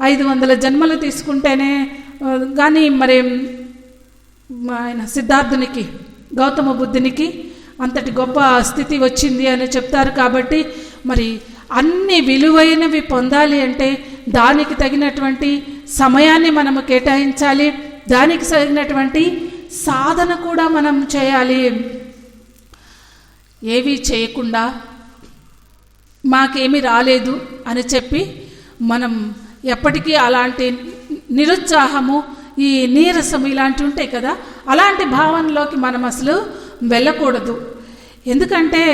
500 జన్మలు తీసుకుంటేనే కానీ మరి ఆయన సిద్ధార్థునికి, గౌతమ బుద్ధునికి అంతటి గొప్ప స్థితి వచ్చింది అని చెప్తారు. కాబట్టి మరి అన్ని విలువైనవి పొందాలి అంటే దానికి తగినటువంటి సమయాన్ని మనము కేటాయించాలి, దానికి తగినటువంటి సాధన కూడా మనం చేయాలి. ఏవి చేయకుండా మాకేమీ రాలేదు అని చెప్పి మనం ఎప్పటికీ అలాంటి నిరుత్సాహము, ఈ నీరసము ఇలాంటివి ఉంటాయి కదా, అలాంటి భావనలోకి మనం అసలు వెళ్ళకూడదు. ఎందుకంటే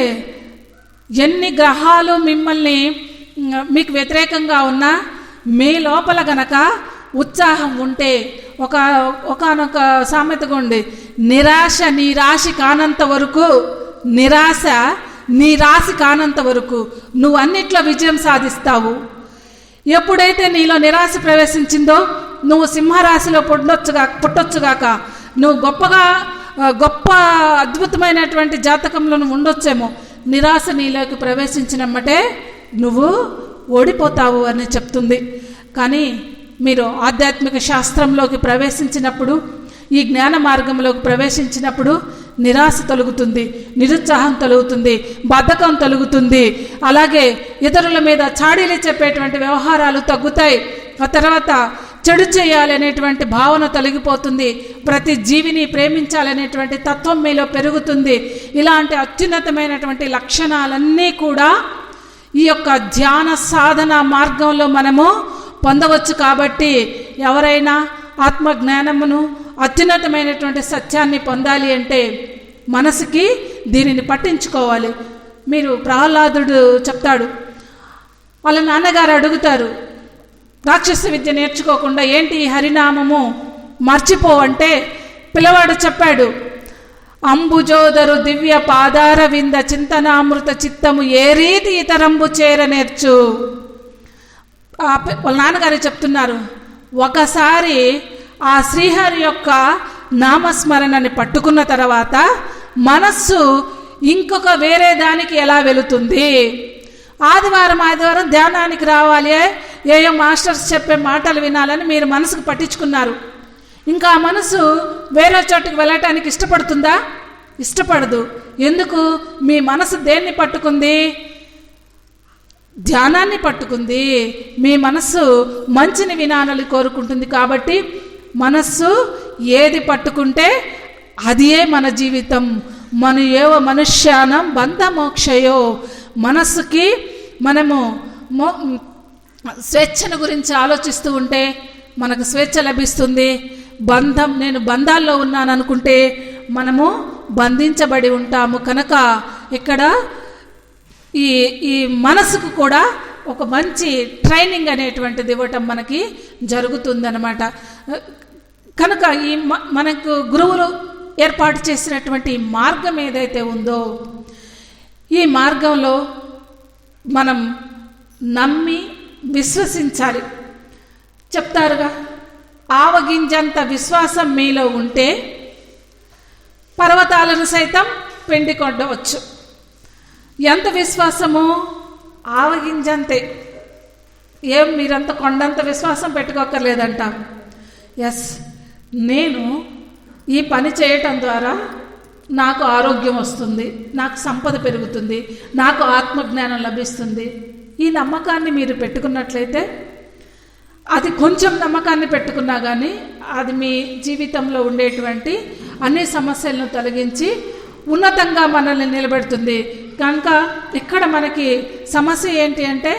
ఎన్ని గ్రహాలు మిమ్మల్ని మీకు వ్యతిరేకంగా ఉన్నా మీ లోపల గనక ఉత్సాహం ఉంటే, ఒకానొక సామెతగా ఉంది, నిరాశ నీ రాశి కానంత వరకు, నిరాశ నీ రాశి కానంత వరకు నువ్వు అన్నిట్లో విజయం సాధిస్తావు. ఎప్పుడైతే నీలో నిరాశ ప్రవేశించిందో నువ్వు సింహరాశిలో పుట్టొచ్చుగాక, నువ్వు గొప్ప అద్భుతమైనటువంటి జాతకంలో నువ్వు ఉండొచ్చేమో, నిరాశ నీలోకి ప్రవేశించినమ్మటే నువ్వు ఓడిపోతావు అని చెప్తుంది. కానీ మీరు ఆధ్యాత్మిక శాస్త్రంలోకి ప్రవేశించినప్పుడు, ఈ జ్ఞాన మార్గంలోకి ప్రవేశించినప్పుడు నిరాశ తొలుగుతుంది, నిరుత్సాహం తొలుగుతుంది, బద్ధకం తొలుగుతుంది. అలాగే ఇతరుల మీద చాడీలు చెప్పేటువంటి వ్యవహారాలు తగ్గుతాయి. ఆ తర్వాత చెడు చేయాలనేటువంటి భావన తొలగిపోతుంది. ప్రతి జీవిని ప్రేమించాలనేటువంటి తత్వం మీలో పెరుగుతుంది. ఇలాంటి అత్యున్నతమైనటువంటి లక్షణాలన్నీ కూడా ఈ యొక్క ధ్యాన సాధన మార్గంలో మనము పొందవచ్చు. కాబట్టి ఎవరైనా ఆత్మజ్ఞానమును, అత్యున్నతమైనటువంటి సత్యాన్ని పొందాలి అంటే మనసుకి దీనిని పట్టించుకోవాలి. మీరు ప్రహ్లాదుడు చెప్తాడు, వాళ్ళ నాన్నగారు అడుగుతారు, రాక్షస విద్య నేర్చుకోకుండా ఏంటి ఈ హరినామము మర్చిపోవంటే పిల్లవాడు చెప్పాడు, అంబుజోదరు దివ్య పాదార వింద చింతనామృత చిత్తము ఏ రీతి ఇతరంబు చేర నేర్చు. వాళ్ళ నాన్నగారు చెప్తున్నారు, ఒకసారి ఆ శ్రీహరి యొక్క నామస్మరణని పట్టుకున్న తర్వాత మనస్సు ఇంకొక వేరే దానికి ఎలా వెళుతుంది. ఆదివారం ధ్యానానికి రావాలి, ఏయో మాస్టర్స్ చెప్పే మాటలు వినాలని మీరు మనసుకు పట్టించుకున్నారు. ఇంకా ఆ మనసు వేరే చోటుకు వెళ్ళటానికి ఇష్టపడుతుందా? ఇష్టపడదు. ఎందుకు? మీ మనసు దేన్ని పట్టుకుంది? ధ్యానాన్ని పట్టుకుంది. మీ మనస్సు మంచిని వినాలని కోరుకుంటుంది. కాబట్టి మనస్సు ఏది పట్టుకుంటే అదే మన జీవితం. మన ఏవ మనుష్యానం బంధమోక్షయో. మనస్సుకి మనము స్వేచ్ఛను గురించి ఆలోచిస్తూ ఉంటే మనకు స్వేచ్ఛ లభిస్తుంది. నేను బంధాల్లో ఉన్నాను అనుకుంటే మనము బంధించబడి ఉంటాము. కనుక ఇక్కడ ఈ మనసుకు కూడా ఒక మంచి ట్రైనింగ్ అనేటువంటిది ఇవ్వటం మనకి జరుగుతుందన్నమాట. కనుక మనకు గురువులు ఏర్పాటు చేసినటువంటి మార్గం ఏదైతే ఉందో, ఈ మార్గంలో మనం నమ్మి విశ్వసించాలి. చెప్తారుగా, ఆవగింజంత విశ్వాసం మీలో ఉంటే పర్వతాలను సైతం పిండి కొట్టవచ్చు. ఎంత విశ్వాసము? ఆవగింజంతే. మీరంత కొండంత విశ్వాసం పెట్టుకోకర్లేదంట. ఎస్, నేను ఈ పని చేయటం ద్వారా నాకు ఆరోగ్యం వస్తుంది, నాకు సంపద పెరుగుతుంది, నాకు ఆత్మజ్ఞానం లభిస్తుంది. ఈ నమ్మకాన్ని మీరు పెట్టుకున్నట్లయితే, అది కొంచెం నమ్మకాన్ని పెట్టుకున్నా కానీ అది మీ జీవితంలో ఉండేటువంటి అన్ని సమస్యలను తొలగించి ఉన్నతంగా మనల్ని నిలబెడుతుంది. కనుక ఇక్కడ మనకి సమస్య ఏంటి అంటే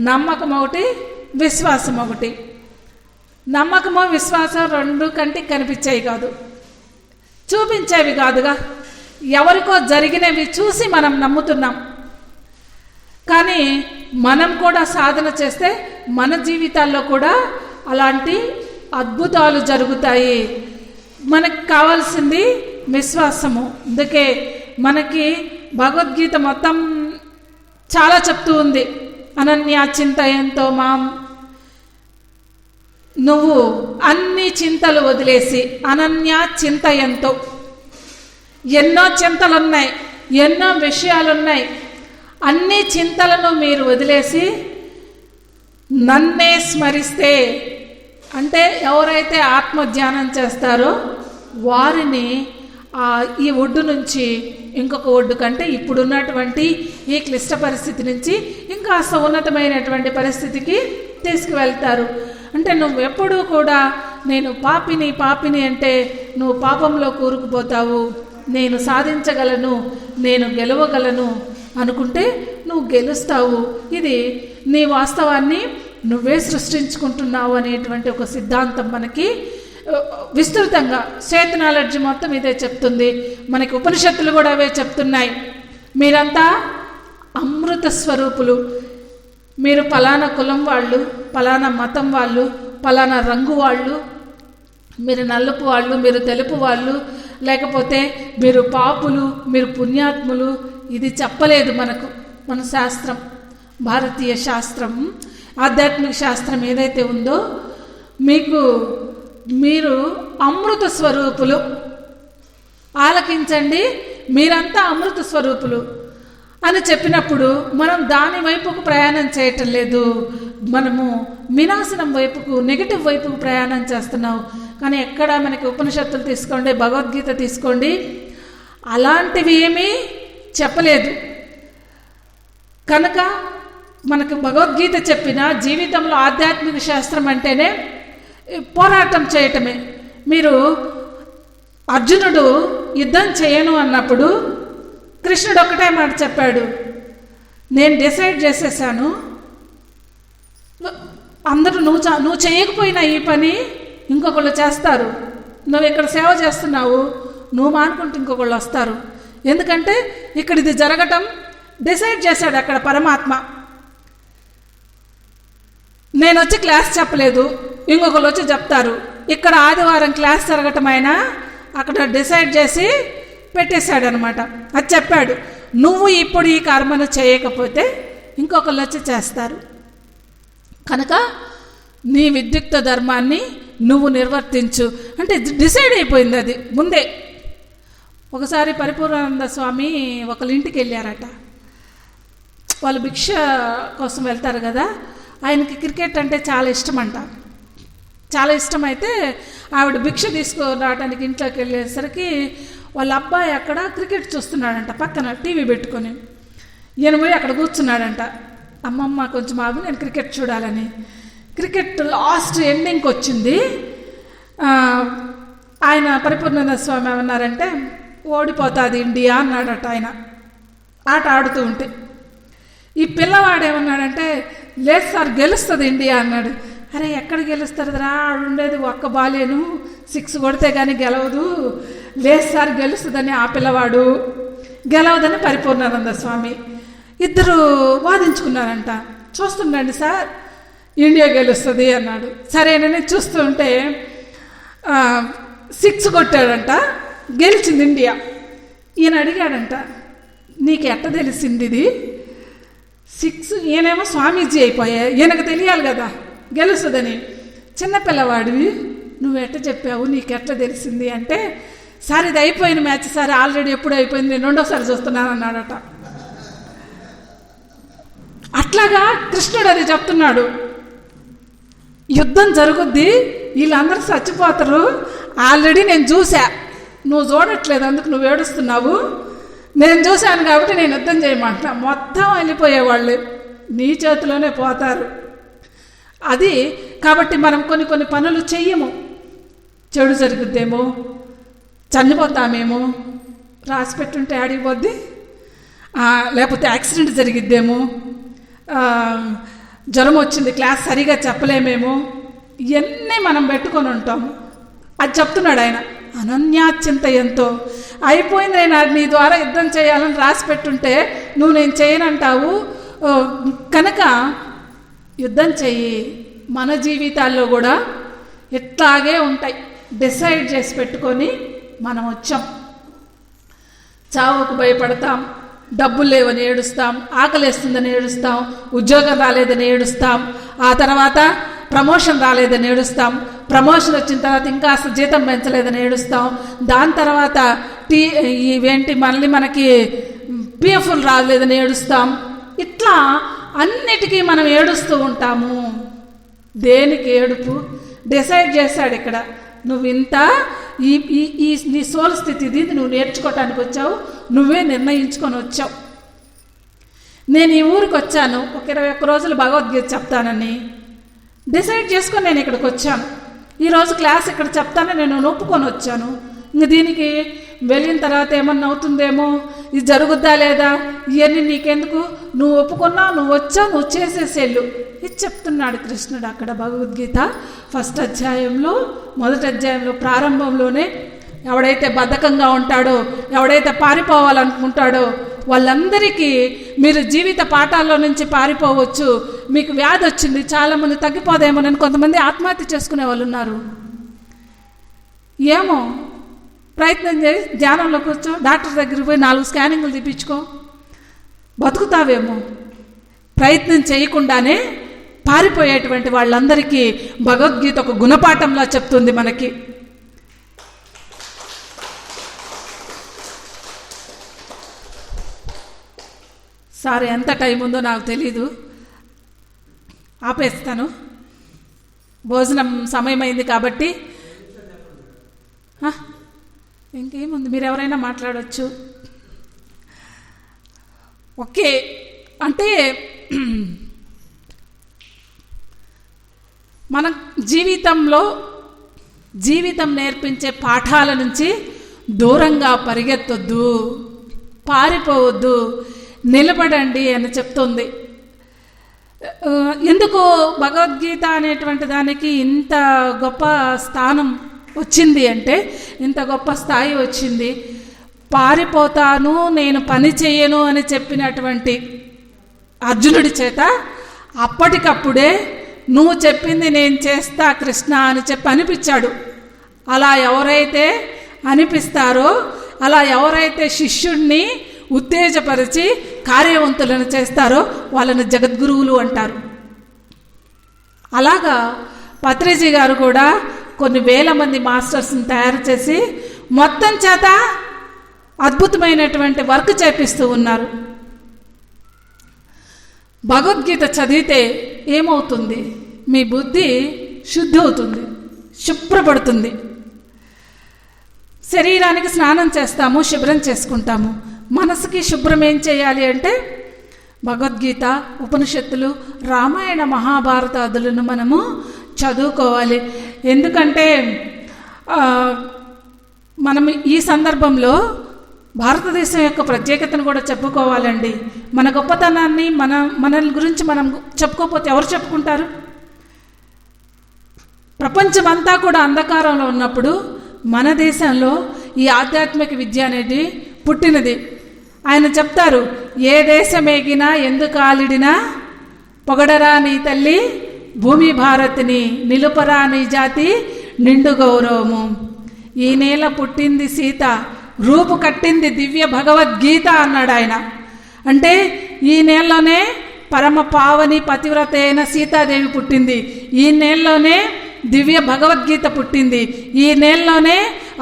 నమ్మకం ఒకటి, విశ్వాసం ఒకటి. నమ్మకము విశ్వాసం రెండు కంటికి కనిపించేవి కాదు, చూపించేవి కాదుగా. ఎవరికో జరిగినవి చూసి మనం నమ్ముతున్నాం. కానీ మనం కూడా సాధన చేస్తే మన జీవితాల్లో కూడా అలాంటి అద్భుతాలు జరుగుతాయి. మనకు కావాల్సింది విశ్వాసము. అందుకే మనకి భగవద్గీత మొత్తం చాలా చెప్తూ ఉంది. అనన్య చింతయంతో మాం, నువ్వు అన్ని చింతలు వదిలేసి, అనన్య చింతయంతో, ఎన్నో చింతలున్నాయి, ఎన్నో విషయాలున్నాయి, అన్ని చింతలను మీరు వదిలేసి నన్నే స్మరిస్తే, అంటే ఎవరైతే ఆత్మధ్యానం చేస్తారో వారిని ఈ ఒడ్డు నుంచి ఇంకొక ఒడ్డు కంటే ఇప్పుడున్నటువంటి ఈ క్లిష్ట పరిస్థితి నుంచి ఇంకా ఉన్నతమైనటువంటి పరిస్థితికి తీసుకువెళ్తారు. అంటే నువ్వు ఎప్పుడూ కూడా నేను పాపిని అంటే నువ్వు పాపంలో కూరుకుపోతావు. నేను సాధించగలను, నేను గెలవగలను అనుకుంటే నువ్వు గెలుస్తావు. ఇది నీ వాస్తవాన్ని నువ్వే సృష్టించుకుంటున్నావు అనేటువంటి ఒక సిద్ధాంతం మనకి విస్తృతంగా చేత్ నాలెడ్జ్ మొత్తం ఇదే చెప్తుంది. మనకి ఉపనిషత్తులు కూడా అవే చెప్తున్నాయి. మీరంతా అమృత స్వరూపులు. మీరు పలానా కులం వాళ్ళు, పలానా మతం వాళ్ళు, పలానా రంగు వాళ్ళు, మీరు నలుపు వాళ్ళు, మీరు తెలుపు వాళ్ళు, లేకపోతే మీరు పాపులు, మీరు పుణ్యాత్ములు. ఇది చెప్పలేదు మన శాస్త్రం, భారతీయ శాస్త్రం, ఆధ్యాత్మిక శాస్త్రం ఏదైతే ఉందో మీరు అమృత స్వరూపులు. ఆలకించండి, మీరంతా అమృత స్వరూపులు అని చెప్పినప్పుడు మనం దాని వైపుకు ప్రయాణం చేయటం లేదు. మనము వినాశనం వైపుకు, నెగిటివ్ వైపుకు ప్రయాణం చేస్తున్నాం. కానీ ఎక్కడ మనకి ఉపనిషత్తులు తీసుకోండి, భగవద్గీత తీసుకోండి, అలాంటివి ఏమీ చెప్పలేదు. కనుక మనకు భగవద్గీత చెప్పిన జీవితంలో ఆధ్యాత్మిక శాస్త్రం అంటేనే పోరాటం చేయటమే. మీరు అర్జునుడు యుద్ధం చేయను అన్నప్పుడు కృష్ణుడు ఒకటే మాట చెప్పాడు, నేను డిసైడ్ చేసేసాను, అందరూ నువ్వు చేయకపోయినా ఈ పని ఇంకొకళ్ళు చేస్తారు. నువ్వు ఇక్కడ సేవ చేస్తున్నావు, నువ్వు మానుకుంటూ ఇంకొకళ్ళు వస్తారు. ఎందుకంటే ఇక్కడ ఇది జరగటం డిసైడ్ చేశాడు అక్కడ పరమాత్మ. నేను వచ్చి క్లాస్ చెప్పలేదు, ఇంకొకళ్ళు వచ్చి చెప్తారు. ఇక్కడ ఆదివారం క్లాస్ జరగటం అయినా అక్కడ డిసైడ్ చేసి పెట్టేశాడు అనమాట. అది చెప్పాడు, నువ్వు ఇప్పుడు ఈ కర్మను చేయకపోతే ఇంకొకళ్ళు వచ్చి చేస్తారు. కనుక నీ విద్యుక్త ధర్మాన్ని నువ్వు నిర్వర్తించు అంటే డిసైడ్ అయిపోయింది అది ముందే. ఒకసారి పరిపూర్ణానంద స్వామి ఒకళ్ళ ఇంటికి వెళ్ళారట. వాళ్ళు భిక్ష కోసం వెళ్తారు కదా, ఆయనకి క్రికెట్ అంటే చాలా ఇష్టం అంట. చాలా ఇష్టమైతే ఆవిడ భిక్ష తీసుకురావడానికి ఇంట్లోకి వెళ్ళేసరికి వాళ్ళ అబ్బాయి అక్కడ క్రికెట్ చూస్తున్నాడంట, పక్కన టీవీ పెట్టుకొని. ఈయన పోయి అక్కడ కూర్చున్నాడంట. అమ్మమ్మ కొంచెం ఆగు, నేను క్రికెట్ చూడాలని. క్రికెట్ లాస్ట్ ఎండింగ్కి వచ్చింది. ఆయన పరిపూర్ణానంద స్వామి ఏమన్నారంటే, ఓడిపోతుంది ఇండియా అన్నాడట ఆయన ఆట ఆడుతూ ఉంటే. ఈ పిల్లవాడు ఏమన్నాడంటే, లేదు సార్ గెలుస్తుంది ఇండియా అన్నాడు. అరే ఎక్కడ గెలుస్తుంది రా, ఆడుండేది ఒక్క బాలేను, 6 కొడితే కానీ గెలవదు. లేదు సార్ గెలుస్తుందని ఆ పిల్లవాడు, గెలవదని పరిపూర్ణానంద స్వామి. ఇద్దరు వాదించుకున్నారంట. చూస్తుండండి సార్, ఇండియా గెలుస్తుంది అన్నాడు. సరేనని చూస్తుంటే 6 కొట్టాడంట, గెలిచింది ఇండియా. ఈయన అడిగాడంట, నీకు ఎట్ట తెలిసింది ఇది 6? ఈయనేమో స్వామీజీ అయిపోయా, ఈయనకు తెలియాలి కదా గెలుస్తుందని. చిన్నపిల్లవాడివి నువ్వు ఎట్ట చెప్పావు, నీకెట్లా తెలిసింది అంటే, సార్ ఇది అయిపోయిన మ్యాచ్ సార్, ఆల్రెడీ ఎప్పుడు అయిపోయింది, నేను రెండోసారి చూస్తున్నాను అన్నాడట. అట్లాగా కృష్ణుడు అది చెప్తున్నాడు, యుద్ధం జరుగుద్ది, వీళ్ళందరూ చచ్చిపోతారు, ఆల్రెడీ నేను చూసా, నువ్వు చూడట్లేదు అందుకు నువ్వు ఏడుస్తున్నావు, నేను చూశాను కాబట్టి నేను యుద్ధం చేయమంటున్నా. మొత్తం వెళ్ళిపోయేవాళ్ళు నీ చేతిలోనే పోతారు. అది కాబట్టి మనం కొన్ని పనులు చెయ్యము, చెడు జరుగుద్దేమో, చనిపోతామేమో, రాసి పెట్టుంటే ఆడిపోద్ది, లేకపోతే యాక్సిడెంట్ జరిగిద్దేమో, జ్వరం వచ్చింది క్లాస్ సరిగా చెప్పలేమేమో, ఇవన్నీ మనం పెట్టుకొని ఉంటాము. అది చెప్తున్నాడు ఆయన, అనన్యాచింతయంతో అయిపోయింది, నేను నీ ద్వారా యుద్ధం చేయాలని రాసి పెట్టుంటే నువ్వు నేను చేయనంటావు. కనుక యుద్ధం చెయ్యి. మన జీవితాల్లో కూడా ఇట్లాగే ఉంటాయి. డిసైడ్ చేసి పెట్టుకొని మనం వచ్చాం. చావుకు భయపడతాం, డబ్బులు లేవని ఏడుస్తాం, ఆకలేస్తుందని ఏడుస్తాం, ఉద్యోగం రాలేదని ఏడుస్తాం, ఆ తర్వాత ప్రమోషన్ రాలేదని ఏడుస్తాం, ప్రమోషన్ వచ్చిన తర్వాత ఇంకా అసలు జీతం పెంచలేదని ఏడుస్తాం, దాని తర్వాత ఇవేంటి మళ్ళీ మనకి పిఎఫ్లు రాలేదని ఏడుస్తాం. ఇట్లా అన్నిటికీ మనం ఏడుస్తూ ఉంటాము. దేనికి ఏడుపు? డిసైడ్ చేశాడు ఇక్కడ, నువ్వు ఇంత ఈ ఈ నీ సోల్ స్థితి ఇది, నువ్వు నేర్చుకోవటానికి వచ్చావు, నువ్వే నిర్ణయించుకొని వచ్చావు. నేను ఈ ఊరికి వచ్చాను, ఒక 21 రోజులు భగవద్గీత చెప్తానని డిసైడ్ చేసుకొని నేను ఇక్కడికి వచ్చాను. ఈరోజు క్లాస్ ఇక్కడ చెప్తానని నేను ఒప్పుకొని వచ్చాను. ఇంక దీనికి వెళ్ళిన తర్వాత ఏమన్నా అవుతుందేమో, ఇది జరుగుద్దా లేదా, ఇవన్నీ నీకెందుకు, నువ్వు ఒప్పుకున్నావు, నువ్వు వచ్చావు, నువ్వు చేసేసేళ్ళు, ఇది చెప్తున్నాడు కృష్ణుడు అక్కడ భగవద్గీత 1st అధ్యాయంలో 1వ అధ్యాయంలో ప్రారంభంలోనే. ఎవడైతే బద్ధకంగా ఉంటాడో, ఎవడైతే పారిపోవాలనుకుంటాడో వాళ్ళందరికీ మీరు జీవిత పాఠాల్లో నుంచి పారిపోవచ్చు. మీకు వ్యాధి వచ్చింది, చాలామంది తగ్గిపోదేమోనని కొంతమంది ఆత్మహత్య చేసుకునే వాళ్ళు ఉన్నారు. ఏమో ప్రయత్నం చేసి ధ్యానంలో కూర్చో, డాక్టర్ దగ్గరికి పోయి 4 స్కానింగ్లు తీపించుకో, బతుకుతావేమో. ప్రయత్నం చేయకుండానే పారిపోయేటువంటి వాళ్ళందరికీ భగవద్గీత ఒక గుణపాఠంలా చెప్తుంది మనకి. సారీ, ఎంత టైం ఉందో నాకు తెలీదు, ఆపేస్తాను. భోజనం సమయం అయింది కాబట్టి. ఇంకేముంది, మీరు ఎవరైనా మాట్లాడవచ్చు. ఓకే, అంటే మన జీవితం నేర్పించే పాఠాల నుంచి దూరంగా పరిగెత్తొద్దు, పారిపోవద్దు, నిలబడండి అని చెప్తుంది. ఎందుకు భగవద్గీత అనేటువంటి దానికి ఇంత గొప్ప స్థానం వచ్చింది అంటే, ఇంత గొప్ప స్థాయి వచ్చింది? పారిపోతాను, నేను పని చేయను అని చెప్పినటువంటి అర్జునుడి చేత అప్పటికప్పుడే నువ్వు చెప్పింది నేను చేస్తా కృష్ణ అని చెప్పి అనిపించాడు. అలా ఎవరైతే అనిపిస్తారో, అలా ఎవరైతే శిష్యుడిని ఉత్తేజపరిచి కార్యవంతులను చేస్తారో వాళ్ళని జగద్గురువులు అంటారు. అలాగా పత్రిజీ గారు కూడా కొన్ని వేల మంది మాస్టర్స్ని తయారు చేసి మొత్తం చేత అద్భుతమైనటువంటి వర్క్ చేపిస్తూ ఉన్నారు. భగవద్గీత చదివితే ఏమవుతుంది? మీ బుద్ధి శుద్ధి అవుతుంది, శుభ్రపడుతుంది. శరీరానికి స్నానం చేస్తాము, శుభ్రం చేసుకుంటాము. మనసుకి శుభ్రం ఏం చేయాలి అంటే భగవద్గీత, ఉపనిషత్తులు, రామాయణ మహాభారతాదులను మనము చదువుకోవాలి. ఎందుకంటే మనం ఈ సందర్భంలో భారతదేశం యొక్క ప్రత్యేకతను కూడా చెప్పుకోవాలండి. మన గొప్పతనాన్ని మన గురించి మనం చెప్పుకోకపోతే ఎవరు చెప్పుకుంటారు? ప్రపంచమంతా కూడా అంధకారంలో ఉన్నప్పుడు మన దేశంలో ఈ ఆధ్యాత్మిక విద్య అనేది పుట్టినది. ఆయన చెప్తారు, ఏ దేశమేగినా ఎందుకు ఆలిడినా పొగడరా నీ తల్లి భూమి భారతిని, నిలుపరా నీ జాతి నిండు గౌరవము. ఈ నేల పుట్టింది సీత, రూపు కట్టింది దివ్య భగవద్గీత అన్నాడు ఆయన. అంటే ఈ నేలలోనే పరమ పావని పతివ్రత అయిన సీతాదేవి పుట్టింది, ఈ నేలలోనే దివ్య భగవద్గీత పుట్టింది, ఈ నేలలోనే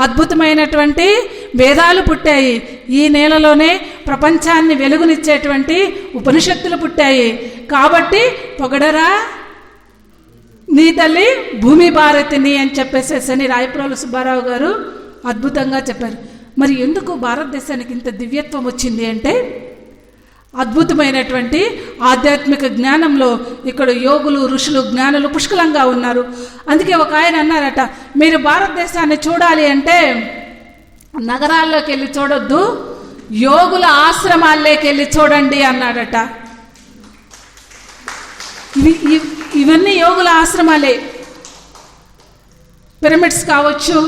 అద్భుతమైనటువంటి వేదాలు పుట్టాయి, ఈ నేలలోనే ప్రపంచాన్ని వెలుగునిచ్చేటువంటి ఉపనిషత్తులు పుట్టాయి. కాబట్టి పొగడరా నీ తల్లి భూమి భారతిని అని చెప్పేసేసని రాయప్రోలు సుబ్బారావు గారు అద్భుతంగా చెప్పారు. మరి ఎందుకు భారతదేశానికి ఇంత దివ్యత్వం వచ్చింది అంటే అద్భుతమైనటువంటి ఆధ్యాత్మిక జ్ఞానంలో ఇక్కడ యోగులు, ఋషులు, జ్ఞానులు పుష్కలంగా ఉన్నారు. అందుకే ఒక ఆయన అన్నారట, మీరు భారతదేశాన్ని చూడాలి అంటే నగరాల్లోకి వెళ్ళి చూడొద్దు, యోగుల ఆశ్రమాల్లోకి వెళ్ళి చూడండి అన్నాడట. ఇవన్నీ యోగుల ఆశ్రమాలే. పిరమిడ్స్ కావచ్చు,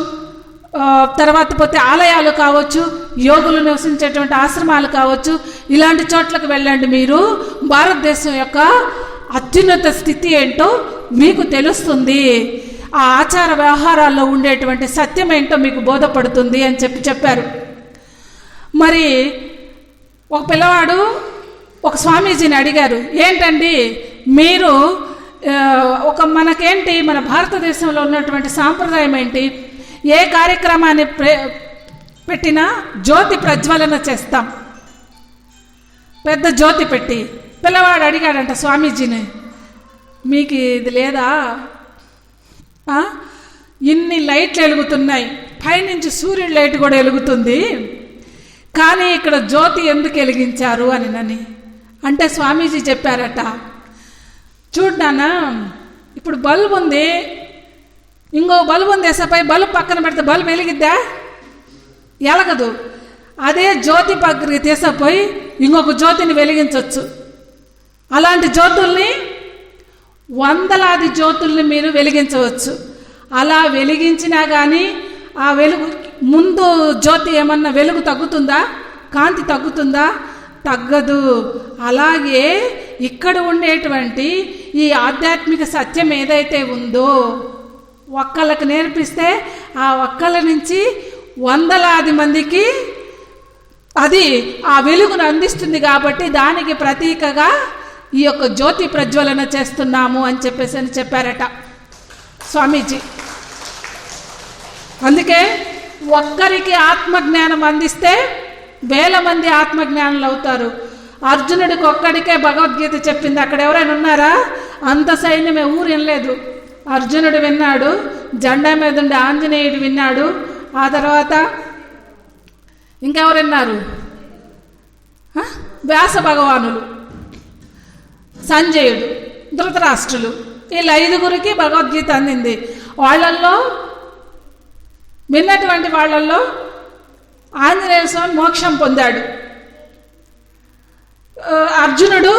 తర్వాత పోతే ఆలయాలు కావచ్చు, యోగులు నివసించేటువంటి ఆశ్రమాలు కావచ్చు, ఇలాంటి చోట్లకు వెళ్ళండి. మీరు భారతదేశం యొక్క అత్యున్నత స్థితి ఏంటో మీకు తెలుస్తుంది, ఆ ఆచార వ్యవహారాల్లో ఉండేటువంటి సత్యం ఏంటో మీకు బోధపడుతుంది అని చెప్పారు. మరి ఒక పిల్లవాడు ఒక స్వామీజీని అడిగారు, ఏంటండి మీరు మనకేంటి మన భారతదేశంలో ఉన్నటువంటి సాంప్రదాయం ఏంటి, ఏ కార్యక్రమాన్ని పెట్టినా జ్యోతి ప్రజ్వలన చేస్తాం, పెద్ద జ్యోతి పెట్టి. పిల్లవాడు అడిగాడంట స్వామీజీని, మీకు ఇది లేదా? ఇన్ని లైట్లు వెలుగుతున్నాయి, పైనుంచి సూర్యుడి లైట్ కూడా వెలుగుతుంది, కానీ ఇక్కడ జ్యోతి ఎందుకు వెలిగించారు అని అంటే స్వామీజీ చెప్పారట, చూడు నాన్న, ఇప్పుడు బల్బు ఉంది, ఇంకో బల్బు ఉంది, వేసపై బల్బు పక్కన పెడితే బల్బు వెలిగిద్దా? ఎలగదు. అదే జ్యోతి పక్కకి తీసపోయి ఇంకొక జ్యోతిని వెలిగించవచ్చు. అలాంటి జ్యోతుల్ని, వందలాది జ్యోతుల్ని మీరు వెలిగించవచ్చు. అలా వెలిగించినా కానీ ఆ వెలుగు ముందు జ్యోతి ఏమన్నా వెలుగు తగ్గుతుందా? కాంతి తగ్గుతుందా? తగ్గదు. అలాగే ఇక్కడ ఉండేటువంటి ఈ ఆధ్యాత్మిక సత్యం ఏదైతే ఉందో, ఒక్కళ్ళకి నేర్పిస్తే ఆ ఒక్కళ్ళ నుంచి వందలాది మందికి అది ఆ వెలుగును అందిస్తుంది. కాబట్టి దానికి ప్రతీకగా ఈ యొక్క జ్యోతి ప్రజ్వలన చేస్తున్నాము అని చెప్పారట స్వామీజీ. అందుకే ఒక్కరికి ఆత్మజ్ఞానం అందిస్తే వేల మంది ఆత్మజ్ఞానులు అవుతారు. అర్జునుడికి ఒక్కడికే భగవద్గీత చెప్పింది. అక్కడ ఎవరైనా ఉన్నారా? అంత సైన్యమే ఊరు వినలేదు. అర్జునుడు విన్నాడు, జెండా మీద ఉండే ఆంజనేయుడు విన్నాడు, ఆ తర్వాత ఇంకెవరు విన్నారు? వ్యాస భగవానులు, సంజయుడు, ధృతరాష్ట్రులు, వీళ్ళ 5గురికి భగవద్గీత అందింది. వాళ్ళల్లో విన్నటువంటి వాళ్ళల్లో ఆంజనేయ స్వామి మోక్షం పొందాడు. అర్జునుడు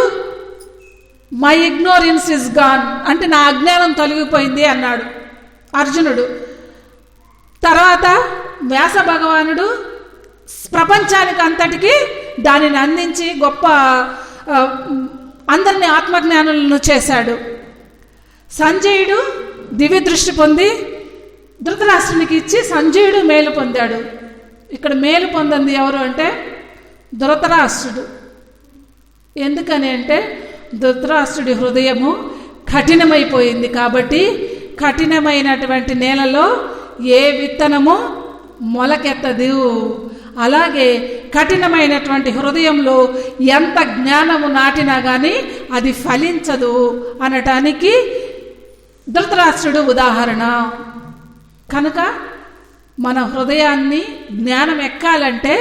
మై ఇగ్నోరెన్స్ ఇస్ గాన్ అంటే నా అజ్ఞానం తొలగిపోయింది అన్నాడు అర్జునుడు. తర్వాత వ్యాస భగవానుడు ప్రపంచానికి అంతటికి దానిని అందించి గొప్ప అందరినీ ఆత్మజ్ఞానులను చేశాడు. సంజయుడు దివ్య దృష్టి పొంది ధృతరాష్ట్రునికి ఇచ్చి సంజయుడు మేలు పొందాడు. ఇక్కడ మేలు పొందింది ఎవరు అంటే ధృతరాష్ట్రుడు. ఎందుకని అంటే ధృతరాష్ట్రుడి హృదయము కఠినమైపోయింది. కాబట్టి కఠినమైనటువంటి నేలలో ఏ విత్తనము మొలకెత్తదు. అలాగే కఠినమైనటువంటి హృదయంలో ఎంత జ్ఞానము నాటినా కానీ అది ఫలించదు అనటానికి ధృతరాష్ట్రుడు ఉదాహరణ. కనుక మన హృదయాన్ని జ్ఞానం ఎక్కాలంటే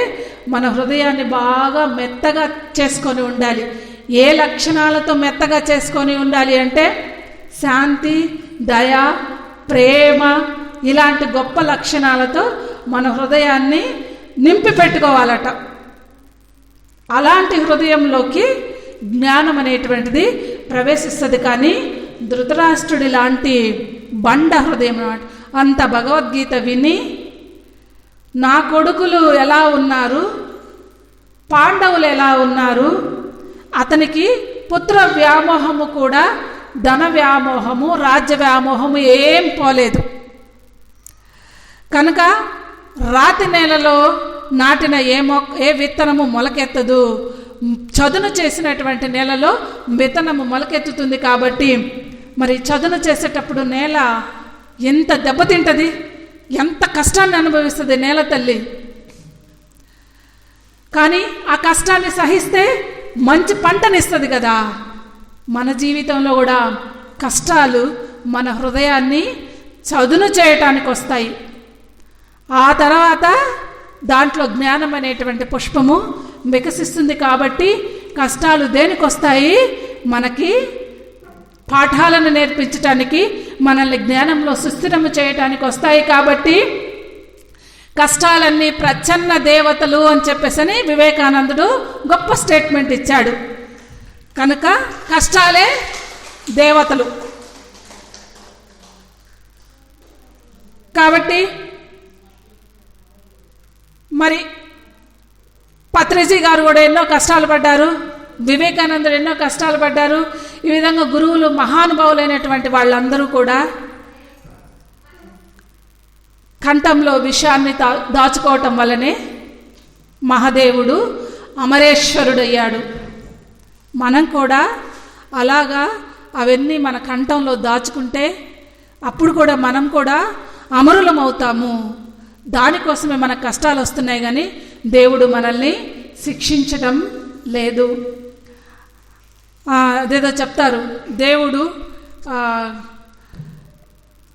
మన హృదయాన్ని బాగా మెత్తగా చేసుకొని ఉండాలి. ఏ లక్షణాలతో మెత్తగా చేసుకొని ఉండాలి అంటే శాంతి, దయ, ప్రేమ ఇలాంటి గొప్ప లక్షణాలతో మన హృదయాన్ని నింపి పెట్టుకోవాలట. అలాంటి హృదయంలోకి జ్ఞానం అనేటువంటిది ప్రవేశిస్తుంది. కానీ ధృతరాష్ట్రుడి లాంటి బండ హృదయం అన్నమాట. అంత భగవద్గీత విని నా కొడుకులు ఎలా ఉన్నారు, పాండవులు ఎలా ఉన్నారు, అతనికి పుత్ర వ్యామోహము కూడా, ధన వ్యామోహము, రాజ్య వ్యామోహము ఏం పోలేదు. కనుక రాతి నేలలో నాటిన ఏ విత్తనము మొలకెత్తదు. చదును చేసినటువంటి నేలలో విత్తనము మొలకెత్తుతుంది. కాబట్టి మరి చదును చేసేటప్పుడు నేల ఎంత దెబ్బతింటుంది, ఎంత కష్టాన్ని అనుభవిస్తుంది నేల తల్లి. కానీ ఆ కష్టాన్ని సహిస్తే మంచి పంటనిస్తుంది కదా. మన జీవితంలో కూడా కష్టాలు మన హృదయాన్ని చదును చేయటానికి వస్తాయి. ఆ తర్వాత దాంట్లో జ్ఞానం అనేటువంటి పుష్పము వికసిస్తుంది. కాబట్టి కష్టాలు దేనికి వస్తాయి? మనకి పాఠాలను నేర్పించటానికి, మనల్ని జ్ఞానంలో సుస్థిరము చేయటానికి వస్తాయి. కాబట్టి కష్టాలన్నీ ప్రచ్ఛన్న దేవతలు అని చెప్పేసి వివేకానందుడు గొప్ప స్టేట్మెంట్ ఇచ్చాడు. కనుక కష్టాలే దేవతలు. కాబట్టి మరి పత్రిజీ గారు కూడా ఎన్నో కష్టాలు పడ్డారు, వివేకానందుడు ఎన్నో కష్టాలు పడ్డారు. ఈ విధంగా గురువులు మహానుభావులైనటువంటి వాళ్ళందరూ కూడా కంఠంలో విషయాన్ని దాచుకోవటం వల్లనే మహాదేవుడు అమరేశ్వరుడయ్యాడు. మనం కూడా అలాగా అవన్నీ మన కంఠంలో దాచుకుంటే అప్పుడు కూడా మనం కూడా అమరులం అవుతాము. దానికోసమే మనకు కష్టాలు వస్తున్నాయి. కానీ దేవుడు మనల్ని శిక్షించడం లేదు. అదేదో చెప్తారు, దేవుడు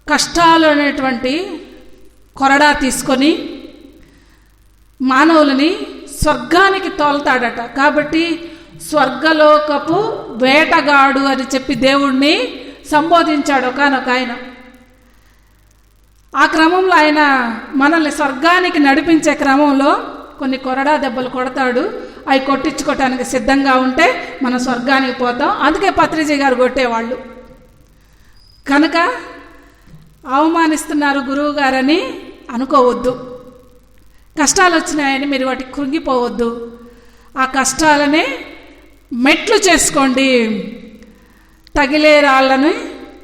కష్టాలు అనేటువంటి కొరడా తీసుకొని మానవులని స్వర్గానికి తోలుతాడట. కాబట్టి స్వర్గలోకపు వేటగాడు అని చెప్పి దేవుణ్ణి సంబోధించాడు ఒకనొక ఆయన. ఆ క్రమంలో ఆయన మనల్ని స్వర్గానికి నడిపించే క్రమంలో కొన్ని కొరడా దెబ్బలు కొడతాడు. అవి కొట్టించుకోవటానికి సిద్ధంగా ఉంటే మనం స్వర్గానికి పోతాం. అందుకే పత్రిజీ గారు కొట్టేవాళ్ళు. కనుక అవమానిస్తున్నారు గురువు గారని అనుకోవద్దు. కష్టాలు వచ్చినాయని మీరు వాటికి కృంగిపోవద్దు. ఆ కష్టాలని మెట్లు చేసుకోండి. తగిలే రాళ్ళని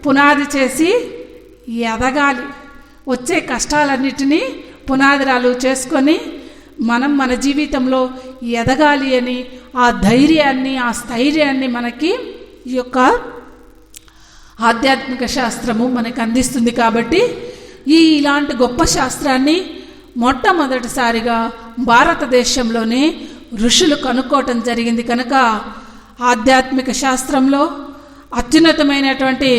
పునాది చేసి ఎదగాలి. వచ్చే కష్టాలన్నిటినీ పునాదిరాలు చేసుకొని మనం మన జీవితంలో ఎదగాలి అని ఆ ధైర్యాన్ని, ఆ స్థైర్యాన్ని మనకి ఈ యొక్క ఆధ్యాత్మిక శాస్త్రము మనకు అందిస్తుంది. కాబట్టి ఇలాంటి గొప్ప శాస్త్రాన్ని మొట్టమొదటిసారిగా భారతదేశంలోనే ఋషులు కనుక్కోవటం జరిగింది. కనుక ఆధ్యాత్మిక శాస్త్రంలో అత్యున్నతమైనటువంటి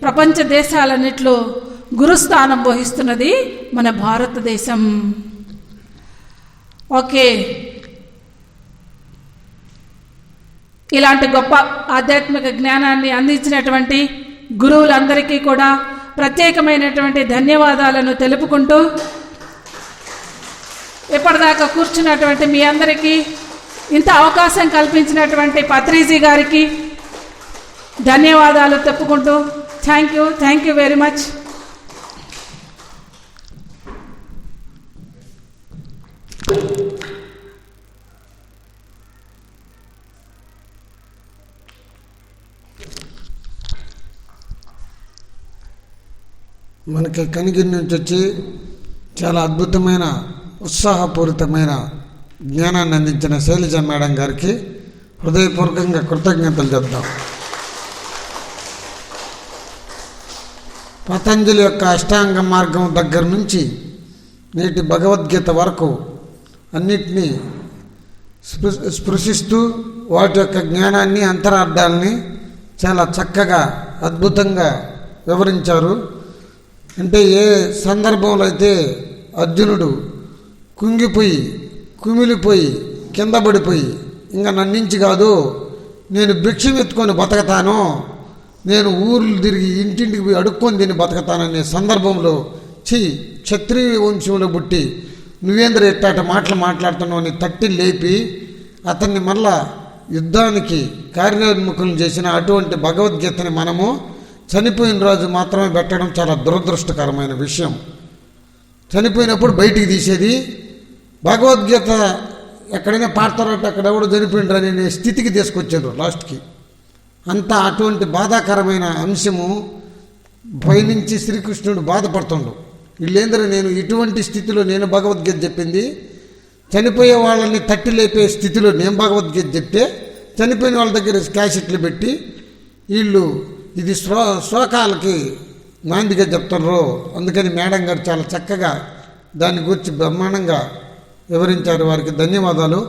ప్రపంచ దేశాలన్నిట్లో గురుస్థానం వహిస్తున్నది మన భారతదేశం. ఓకే, ఇలాంటి గొప్ప ఆధ్యాత్మిక జ్ఞానాన్ని అందించినటువంటి గురువులందరికీ కూడా ప్రత్యేకమైనటువంటి ధన్యవాదాలను తెలుపుకుంటూ ఇప్పటిదాకా కూర్చున్నటువంటి మీ అందరికీ, ఇంత అవకాశం కల్పించినటువంటి పత్రిజీ గారికి ధన్యవాదాలు చెప్పుకుంటూ థ్యాంక్ యూ వెరీ మచ్. మనకి కనిగిరి నుంచి వచ్చి చాలా అద్భుతమైన ఉత్సాహపూరితమైన జ్ఞానాన్ని అందించిన శైలజ మేడం గారికి హృదయపూర్వకంగా కృతజ్ఞతలు చెప్తాం. పతంజలి యొక్క అష్టాంగ మార్గం దగ్గర నుంచి నేటి భగవద్గీత వరకు అన్నిటినీ స్పృశిస్తూ వాటి యొక్క జ్ఞానాన్ని, అంతరార్థాలని చాలా చక్కగా అద్భుతంగా వివరించారు. అంటే ఏ సందర్భంలో అయితే అర్జునుడు కుంగిపోయి కుమిలిపోయి కింద పడిపోయి ఇంకా నన్నించి కాదు, నేను భిక్షం ఎత్తుకొని బతకతాను, నేను ఊర్లు తిరిగి ఇంటింటికి పోయి అడుక్కొని తిని బతకతాననే సందర్భంలో క్షత్రియ వంశంలో పుట్టి నువ్వేంద్ర ఎట్టాట మాటలు మాట్లాడుతున్నావు అని తట్టి లేపి అతన్ని మళ్ళా యుద్ధానికి కార్యోన్ముఖులు చేసిన అటువంటి భగవద్గీతని మనము చనిపోయిన రోజు మాత్రమే పెట్టడం చాలా దురదృష్టకరమైన విషయం. చనిపోయినప్పుడు బయటికి తీసేది. భగవద్గీత ఎక్కడైనా పాడతారంటే అక్కడ ఎవడో చనిపోయినరు అనే స్థితికి తీసుకొచ్చారు లాస్ట్కి. అంతా అటువంటి బాధాకరమైన అంశము పైనుంచి శ్రీకృష్ణుడు బాధపడుతుండు. వీళ్ళేందరూ నేను ఇటువంటి స్థితిలో నేను భగవద్గీత చెప్పింది, చనిపోయే వాళ్ళని తట్టి లేపే స్థితిలో నేను భగవద్గీత చెప్తే చనిపోయిన వాళ్ళ దగ్గర క్యాసెట్లు పెట్టి వీళ్ళు ఇది శ్లోకాలకి నాందిగా చెప్తున్నారు. అందుకని మేడం గారు చాలా చక్కగా దాని గురించి బ్రహ్మాండంగా వివరించారు. వారికి ధన్యవాదాలు.